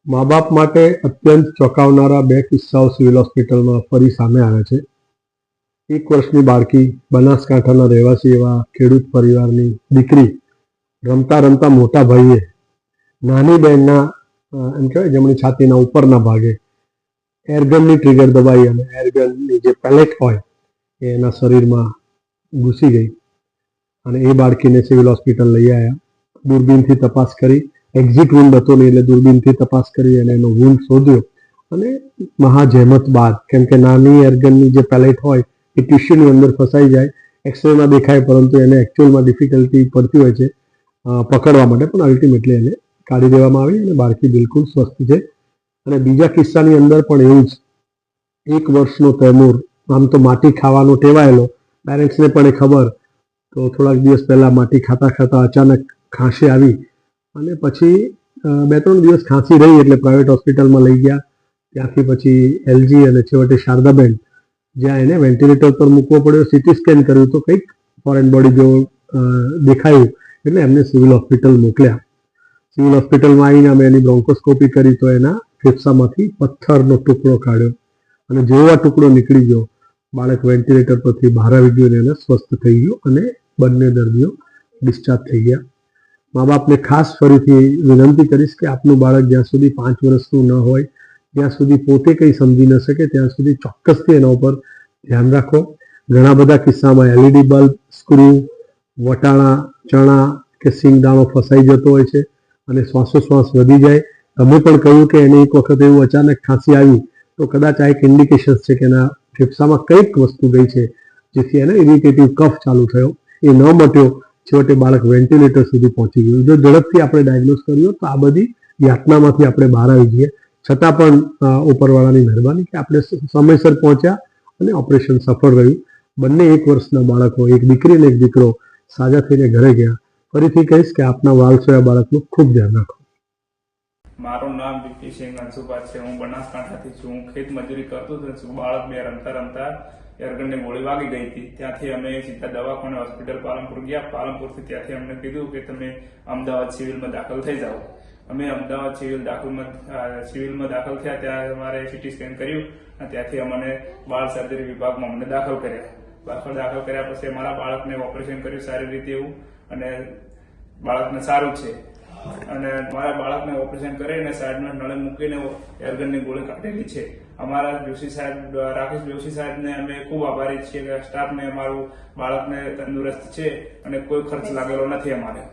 મા બાપ માટે અત્યંત ચોંકાવનારા બે કિસ્સાઓ સિવિલ હોસ્પિટલમાં ફરી સામે આવ્યા છે. 1 વર્ષની બાળકી, બનાસકાંઠાના રહેવાસી એવા ખેડૂત પરિવારની દીકરી, રમતા રમતા મોટા ભાઈએ નાની બહેનના એમ કહેવાય જમણી છાતીના ઉપરના ભાગે એરગનની ટ્રિગર દબાઈ અને એરગનની જે પેલેટ હોય એ એના શરીરમાં ઘૂસી ગઈ અને એ બાળકીને સિવિલ હોસ્પિટલ લઈ આવ્યા. દૂરબીનથી તપાસ કરી, એક્ઝિટ વુન્ડ હતો નહીં એટલે દૂરબીનથી તપાસ કરી અને એનો વુન્ડ શોધ્યો અને મહાજહેમત બાદ, કેમ કે નાની એરગનની જે પેલેટ હોય એ ટિશ્યુની અંદર ફસાઈ જાય, એક્સરેમાં દેખાય પરંતુ એને એકચ્યુઅલમાં ડિફિકલ્ટી પડતી હોય છે પકડવા માટે, પણ અલ્ટિમેટલી એને કાઢી દેવામાં આવી અને બાળકી બિલકુલ સ્વસ્થ છે. અને બીજા કિસ્સાની અંદર પણ એવું જ 1 વર્ષનો તૈમૂર, આમ તો માટી ખાવાનો ટેવાયેલો, પેરેન્ટ્સને પણ એ ખબર, તો થોડાક દિવસ પહેલાં માટી ખાતા ખાતા અચાનક ખાંસી આવી અને પછી 2-3 દિવસ ખાંસી રહી એટલે પ્રાઇવેટ હોસ્પિટલમાં લઈ ગયા. ત્યાંથી પછી એલજી અને છેવટે શારદાબેન, જ્યાં એને વેન્ટિલેટર પર મૂકવો પડ્યો. સિટી સ્કેન કર્યું તો કંઈક ફોરેન બોડી જેવું દેખાયું એટલે એમને સિવિલ હોસ્પિટલ મોકલ્યા. સિવિલ હોસ્પિટલમાં આવીને અમે એની બ્રોન્કોસ્કોપી કરી તો એના ફેફસામાંથી પથ્થરનો ટુકડો કાઢ્યો અને જેવો આ ટુકડો નીકળી ગયો, બાળક વેન્ટિલેટર પરથી બહાર આવી ગયું અને એને સ્વસ્થ થઈ ગયું અને બંને દર્દીઓ ડિસ્ચાર્જ થઈ ગયા. મા બાપને ખાસ ફરીથી વિનંતી કરીશ કે આપનું બાળક જ્યાં સુધી 5 વર્ષનું ન હોય, ત્યાં સુધી પોતે કંઈ સમજી ન શકે, ત્યાં સુધી ચોક્કસથી એના ઉપર ધ્યાન રાખો. ઘણા બધા કિસ્સામાં એલઈડી બલ્બ, સ્ક્રૂ, વટાણા, ચણા કે સિંગદાણો ફસાઈ જતો હોય છે અને શ્વાસોશ્વાસ વધી જાય. તમે પણ કહ્યું કે એને એક વખત એવું અચાનક ખાંસી આવી તો કદાચ આ એક ઇન્ડિકેશન છે કે એના ફેફસામાં કંઈક વસ્તુ ગઈ છે જેથી એને ઇરિટેટિવ કફ ચાલુ થયો, એ ન મટ્યો, છેવટે બાળક વેન્ટિલેટર સુધી પહોંચી ગયું. જો ઝડપથી આપણે ડાયગ્નોઝ કર્યું તો આ બધી યાતનામાંથી આપણે બહાર આવી જઈએ. છતાં પણ ઉપરવાળાની મહેરબાની કે આપણે સમયસર પહોંચ્યા અને ઓપરેશન સફળ રહ્યું. બંને 1 વર્ષના બાળકો, એક દીકરી અને એક દીકરો, સાજા થઈને ઘરે ગયા. ફરીથી કહીશ કે આપના વાલસોયા બાળકનું ખૂબ ધ્યાન રાખો. મારું નામ વિપીસિંહ અંશુભા છે. હું બનાસકાંઠાથી છું. હું ખેત મજૂરી કરતો હતો. બાળક બે રમતા રમતા એરગનની ગોળી વાગી ગઈ હતી. ત્યાંથી અમે સીધા દવાખાને હોસ્પિટલ પાલનપુર ગયા. પાલનપુરથી ત્યાંથી અમને કીધું કે તમે અમદાવાદ સિવિલમાં દાખલ થઈ જાઓ. અમે અમદાવાદ સિવિલમાં દાખલ થયા. ત્યાં અમારે સીટી સ્કેન કર્યું અને ત્યાંથી અમને બાળ સર્જરી વિભાગમાં અમને દાખલ કર્યા. પછી અમારા બાળકને ઓપરેશન કર્યું સારી રીતે એવું, અને બાળકને સારું છે. અને મારા બાળકને ઓપરેશન કરીને સાઈડમાં નળે મૂકીને એરગનની ગોળી કાઢેલી છે. અમારા જોશી સાહેબ, રાકેશ જોશી સાહેબને અમે ખૂબ આભારી છીએ કે સ્ટાફને અમારું બાળકને તંદુરસ્ત છે અને કોઈ ખર્ચ લાગેલો નથી અમારે.